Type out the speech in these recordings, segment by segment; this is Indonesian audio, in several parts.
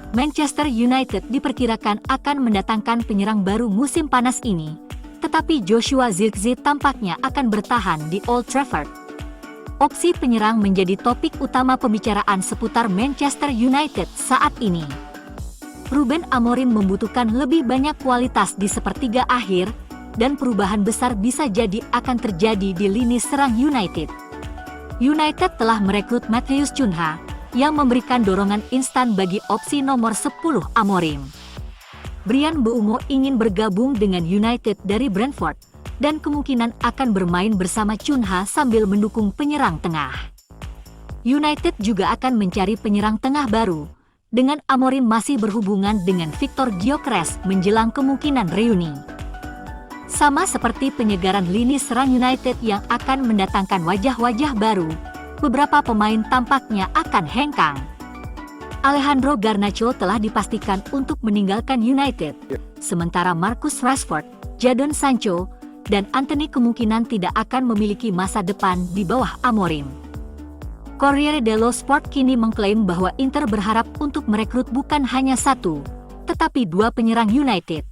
Manchester United diperkirakan akan mendatangkan penyerang baru musim panas ini, tetapi Joshua Zirkzee tampaknya akan bertahan di Old Trafford. Opsi penyerang menjadi topik utama pembicaraan seputar Manchester United saat ini. Ruben Amorim membutuhkan lebih banyak kualitas di sepertiga akhir, dan perubahan besar bisa jadi akan terjadi di lini serang United. United telah merekrut Matheus Cunha, yang memberikan dorongan instan bagi opsi nomor 10 Amorim. Bryan Mbeumo ingin bergabung dengan United dari Brentford, dan kemungkinan akan bermain bersama Cunha sambil mendukung penyerang tengah. United juga akan mencari penyerang tengah baru, dengan Amorim masih berhubungan dengan Victor Gyökeres menjelang kemungkinan reuni. Sama seperti penyegaran lini serang United yang akan mendatangkan wajah-wajah baru, beberapa pemain tampaknya akan hengkang. Alejandro Garnacho telah dipastikan untuk meninggalkan United, sementara Marcus Rashford, Jadon Sancho, dan Antony kemungkinan tidak akan memiliki masa depan di bawah Amorim. Corriere dello Sport kini mengklaim bahwa Inter berharap untuk merekrut bukan hanya satu, tetapi dua penyerang United.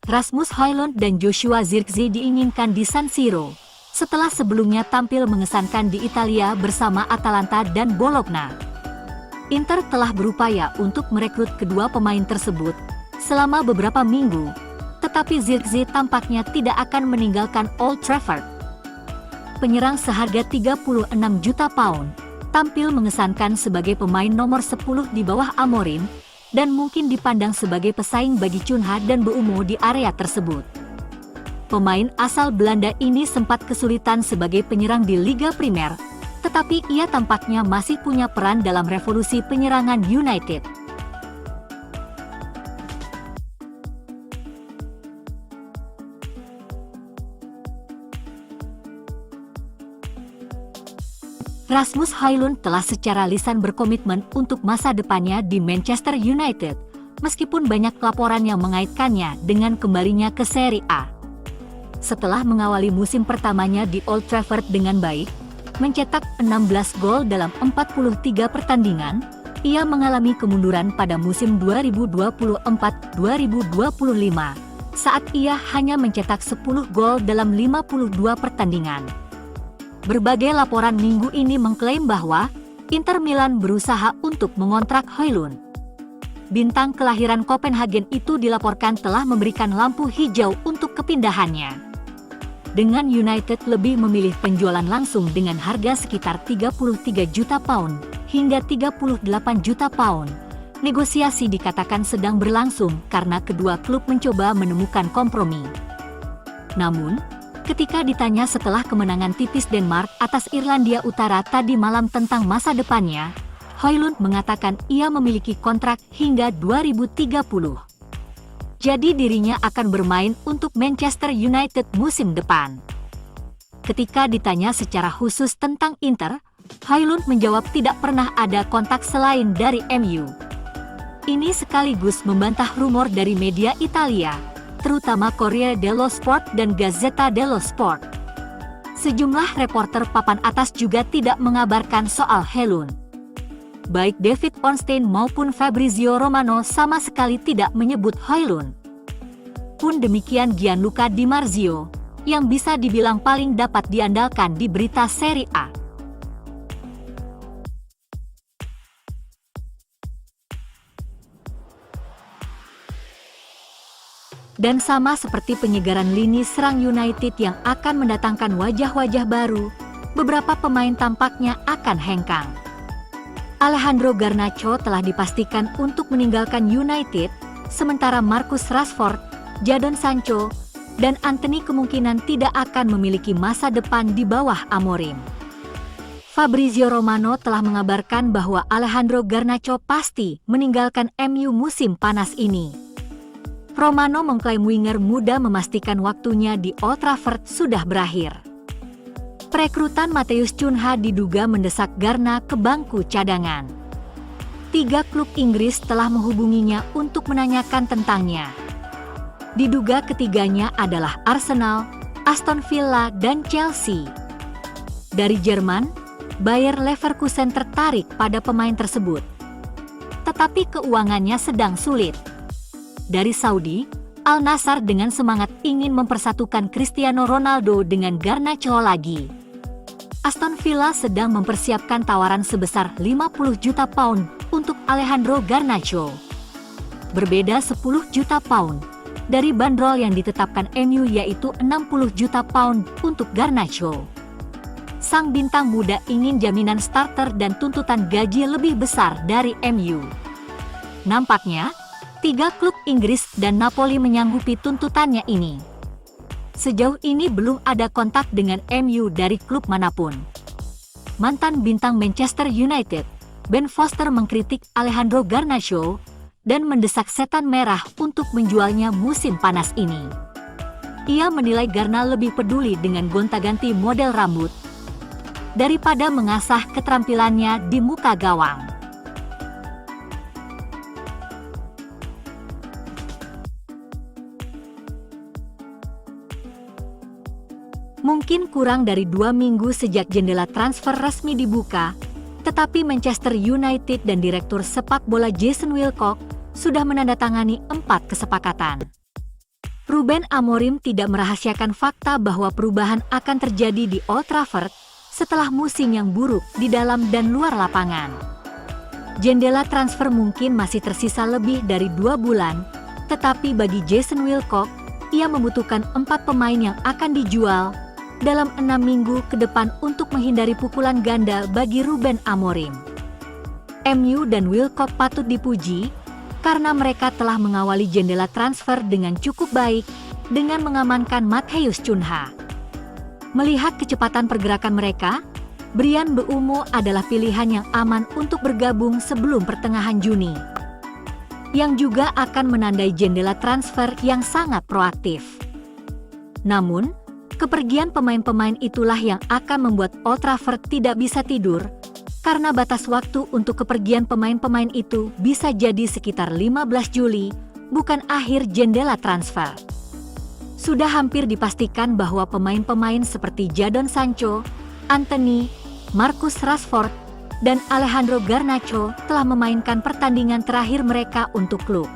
Rasmus Højlund dan Joshua Zirkzee diinginkan di San Siro, setelah sebelumnya tampil mengesankan di Italia bersama Atalanta dan Bologna. Inter telah berupaya untuk merekrut kedua pemain tersebut selama beberapa minggu, tetapi Zirkzee tampaknya tidak akan meninggalkan Old Trafford. Penyerang seharga 36 juta pound, tampil mengesankan sebagai pemain nomor 10 di bawah Amorim, dan mungkin dipandang sebagai pesaing bagi Cunha dan Mbeumo di area tersebut. Pemain asal Belanda ini sempat kesulitan sebagai penyerang di Liga Primer, tetapi ia tampaknya masih punya peran dalam revolusi penyerangan United. Rasmus Højlund telah secara lisan berkomitmen untuk masa depannya di Manchester United, meskipun banyak laporan yang mengaitkannya dengan kembalinya ke Serie A. Setelah mengawali musim pertamanya di Old Trafford dengan baik, mencetak 16 gol dalam 43 pertandingan, ia mengalami kemunduran pada musim 2024-2025, saat ia hanya mencetak 10 gol dalam 52 pertandingan. Berbagai laporan minggu ini mengklaim bahwa Inter Milan berusaha untuk mengontrak Højlund. Bintang kelahiran Copenhagen itu dilaporkan telah memberikan lampu hijau untuk kepindahannya. Dengan United lebih memilih penjualan langsung dengan harga sekitar 33 juta pound hingga 38 juta pound, negosiasi dikatakan sedang berlangsung karena kedua klub mencoba menemukan kompromi. Namun, ketika ditanya setelah kemenangan tipis Denmark atas Irlandia Utara tadi malam tentang masa depannya, Højlund mengatakan ia memiliki kontrak hingga 2030. Jadi dirinya akan bermain untuk Manchester United musim depan. Ketika ditanya secara khusus tentang Inter, Højlund menjawab tidak pernah ada kontak selain dari MU. Ini sekaligus membantah rumor dari media Italia, terutama Corriere dello Sport dan Gazzetta dello Sport. Sejumlah reporter papan atas juga tidak mengabarkan soal Højlund. Baik David Ornstein maupun Fabrizio Romano sama sekali tidak menyebut Højlund. Pun demikian Gianluca Di Marzio, yang bisa dibilang paling dapat diandalkan di berita Serie A. Dan sama seperti penyegaran lini serang United yang akan mendatangkan wajah-wajah baru, beberapa pemain tampaknya akan hengkang. Alejandro Garnacho telah dipastikan untuk meninggalkan United, sementara Marcus Rashford, Jadon Sancho, dan Antony kemungkinan tidak akan memiliki masa depan di bawah Amorim. Fabrizio Romano telah mengabarkan bahwa Alejandro Garnacho pasti meninggalkan MU musim panas ini. Romano mengklaim winger muda memastikan waktunya di Old Trafford sudah berakhir. Perekrutan Matheus Cunha diduga mendesak Garna ke bangku cadangan. 3 klub Inggris telah menghubunginya untuk menanyakan tentangnya. Diduga ketiganya adalah Arsenal, Aston Villa, dan Chelsea. Dari Jerman, Bayer Leverkusen tertarik pada pemain tersebut. Tetapi tapi keuangannya sedang sulit. Dari Saudi, Al Nassr dengan semangat ingin mempersatukan Cristiano Ronaldo dengan Garnacho lagi. Aston Villa sedang mempersiapkan tawaran sebesar 50 juta pound untuk Alejandro Garnacho. Berbeda 10 juta pound dari bandrol yang ditetapkan MU, yaitu 60 juta pound untuk Garnacho. Sang bintang muda ingin jaminan starter dan tuntutan gaji lebih besar dari MU. Nampaknya, 3 klub Inggris dan Napoli menyanggupi tuntutannya ini. Sejauh ini belum ada kontak dengan MU dari klub manapun. Mantan bintang Manchester United, Ben Foster mengkritik Alejandro Garnacho dan mendesak Setan Merah untuk menjualnya musim panas ini. Ia menilai Garna lebih peduli dengan gonta-ganti model rambut daripada mengasah keterampilannya di muka gawang. Mungkin kurang dari 2 minggu sejak jendela transfer resmi dibuka, tetapi Manchester United dan Direktur sepak bola Jason Wilcock sudah menandatangani 4 kesepakatan. Ruben Amorim tidak merahasiakan fakta bahwa perubahan akan terjadi di Old Trafford setelah musim yang buruk di dalam dan luar lapangan. Jendela transfer mungkin masih tersisa lebih dari 2 bulan, tetapi bagi Jason Wilcock, ia membutuhkan 4 pemain yang akan dijual dalam 6 minggu ke depan untuk menghindari pukulan ganda bagi Ruben Amorim. MU dan Wilcock patut dipuji karena mereka telah mengawali jendela transfer dengan cukup baik dengan mengamankan Matheus Cunha. Melihat kecepatan pergerakan mereka, Bryan Mbeumo adalah pilihan yang aman untuk bergabung sebelum pertengahan Juni, yang juga akan menandai jendela transfer yang sangat proaktif. Namun, kepergian pemain-pemain itulah yang akan membuat Old Trafford tidak bisa tidur, karena batas waktu untuk kepergian pemain-pemain itu bisa jadi sekitar 15 Juli, bukan akhir jendela transfer. Sudah hampir dipastikan bahwa pemain-pemain seperti Jadon Sancho, Antony, Marcus Rashford, dan Alejandro Garnacho telah memainkan pertandingan terakhir mereka untuk klub.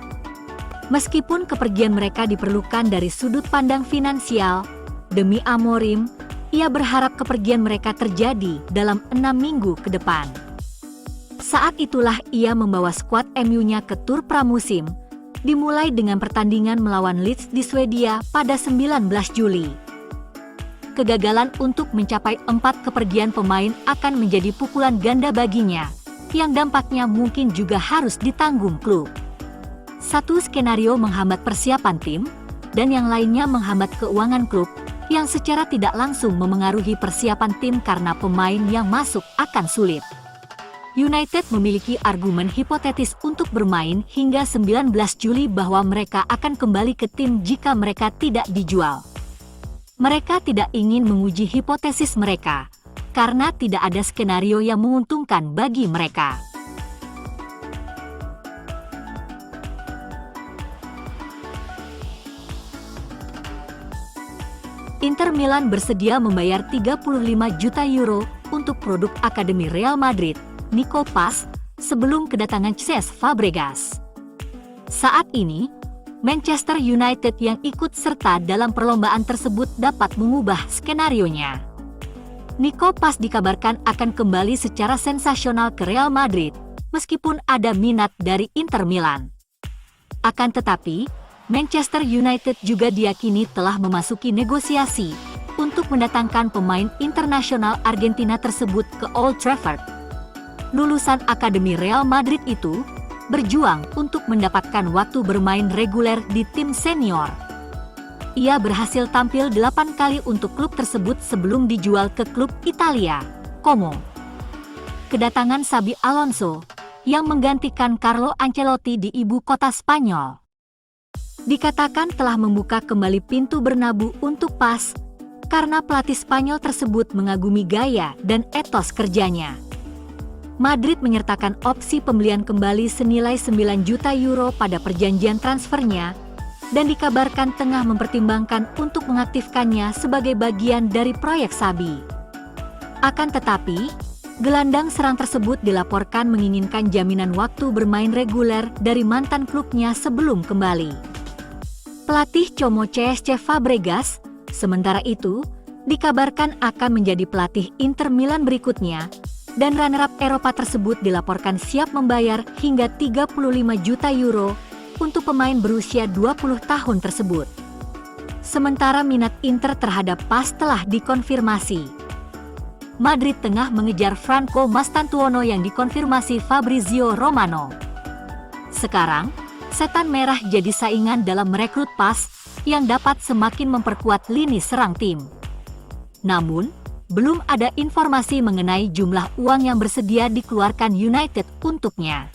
Meskipun kepergian mereka diperlukan dari sudut pandang finansial, demi Amorim, ia berharap kepergian mereka terjadi dalam 6 minggu ke depan. Saat itulah ia membawa skuad MU-nya ke tur pramusim, dimulai dengan pertandingan melawan Leeds di Swedia pada 19 Juli. Kegagalan untuk mencapai 4 kepergian pemain akan menjadi pukulan ganda baginya, yang dampaknya mungkin juga harus ditanggung klub. Satu skenario menghambat persiapan tim, dan yang lainnya menghambat keuangan klub, yang secara tidak langsung memengaruhi persiapan tim karena pemain yang masuk akan sulit. United memiliki argumen hipotetis untuk bermain hingga 19 Juli bahwa mereka akan kembali ke tim jika mereka tidak dijual. Mereka tidak ingin menguji hipotesis mereka, karena tidak ada skenario yang menguntungkan bagi mereka. Inter Milan bersedia membayar 35 juta euro untuk produk Akademi Real Madrid, Nico Paz, sebelum kedatangan Cesc Fabregas. Saat ini, Manchester United yang ikut serta dalam perlombaan tersebut dapat mengubah skenarionya. Nico Paz dikabarkan akan kembali secara sensasional ke Real Madrid, meskipun ada minat dari Inter Milan. Akan tetapi, Manchester United juga diyakini telah memasuki negosiasi untuk mendatangkan pemain internasional Argentina tersebut ke Old Trafford. Lulusan Akademi Real Madrid itu berjuang untuk mendapatkan waktu bermain reguler di tim senior. Ia berhasil tampil 8 kali untuk klub tersebut sebelum dijual ke klub Italia, Como. Kedatangan Xabi Alonso, yang menggantikan Carlo Ancelotti di ibu kota Spanyol, dikatakan telah membuka kembali pintu Bernabeu untuk Paz, karena pelatih Spanyol tersebut mengagumi gaya dan etos kerjanya. Madrid menyertakan opsi pembelian kembali senilai 9 juta euro pada perjanjian transfernya, dan dikabarkan tengah mempertimbangkan untuk mengaktifkannya sebagai bagian dari proyek Xabi. Akan tetapi, Gelandang serang tersebut dilaporkan menginginkan jaminan waktu bermain reguler dari mantan klubnya sebelum kembali. Pelatih Como CSC Fabregas, sementara itu, dikabarkan akan menjadi pelatih Inter Milan berikutnya, dan runner-up Eropa tersebut dilaporkan siap membayar hingga 35 juta euro untuk pemain berusia 20 tahun tersebut. Sementara minat Inter terhadap PAS telah dikonfirmasi. Madrid tengah mengejar Franco Mastantuono yang dikonfirmasi Fabrizio Romano. Sekarang, setan merah jadi saingan dalam merekrut PAS yang dapat semakin memperkuat lini serang tim. Namun, belum ada informasi mengenai jumlah uang yang bersedia dikeluarkan United untuknya.